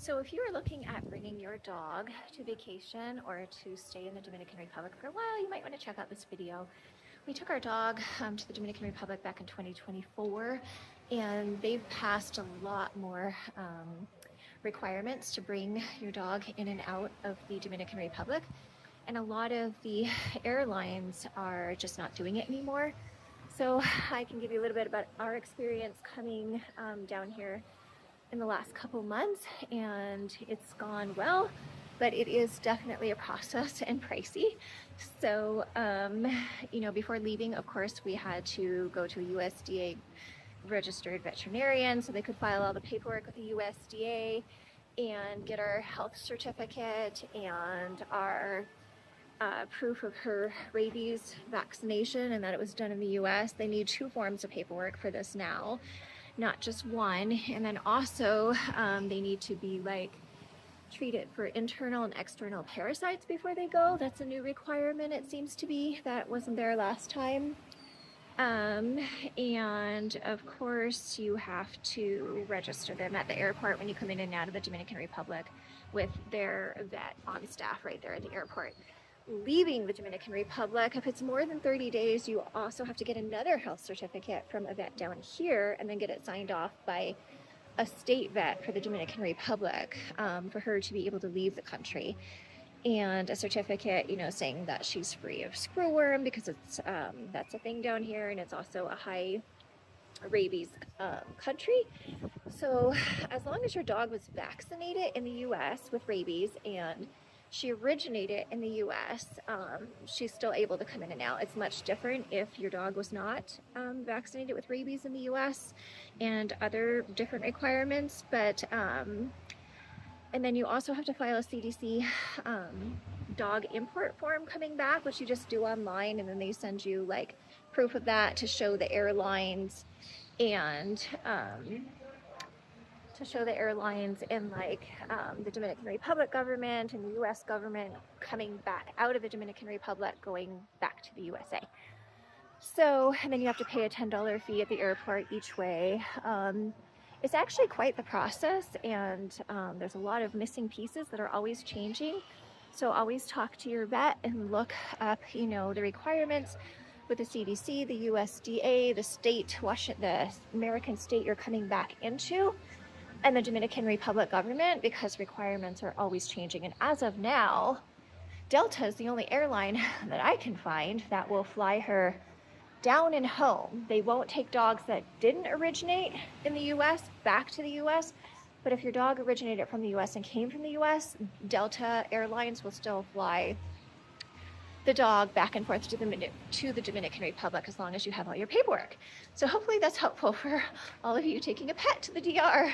So if you are looking at bringing your dog to vacation or to stay in the Dominican Republic for a while, you might want to check out this video. We took our dog to the Dominican Republic back in 2024, and they've passed a lot more requirements to bring your dog in and out of the Dominican Republic. And a lot of the airlines are just not doing it anymore. So I can give you a little bit about our experience coming down here in the last couple months, and it's gone well, but it is definitely a process and pricey. So, before leaving, of course, we had to go to a USDA registered veterinarian so they could file all the paperwork with the USDA and get our health certificate and our proof of her rabies vaccination and that it was done in the US. They need 2 forms of paperwork for this now, not just one. And then also they need to be treated for internal and external parasites before they go. That's a new requirement, it seems to be. That wasn't there last time. And of course you have to register them at the airport when you come in and out of the Dominican Republic with their vet on staff right there at the airport. Leaving the Dominican Republic, if it's more than 30 days, you also have to get another health certificate from a vet down here and then get it signed off by a state vet for the Dominican Republic for her to be able to leave the country. And a certificate, saying that she's free of screwworm, because it's that's a thing down here, and it's also a high rabies country. So as long as your dog was vaccinated in the US with rabies and she originated in the US, she's still able to come in and out. It's much different if your dog was not vaccinated with rabies in the US and other different requirements. But and then you also have to file a CDC dog import form coming back, which you just do online, and then they send you proof of that to show the airlines and the Dominican Republic government and the US government coming back out of the Dominican Republic going back to the USA. So, and then you have to pay a $10 fee at the airport each way. It's actually quite the process, and there's a lot of missing pieces that are always changing. So always talk to your vet and look up, the requirements with the CDC, the USDA, the state, the American state you're coming back into, and the Dominican Republic government, because requirements are always changing. And as of now, Delta is the only airline that I can find that will fly her down and home. They won't take dogs that didn't originate in the US back to the US, but if your dog originated from the US and came from the US, Delta Airlines will still fly the dog back and forth to the Dominican Republic as long as you have all your paperwork. So hopefully that's helpful for all of you taking a pet to the DR.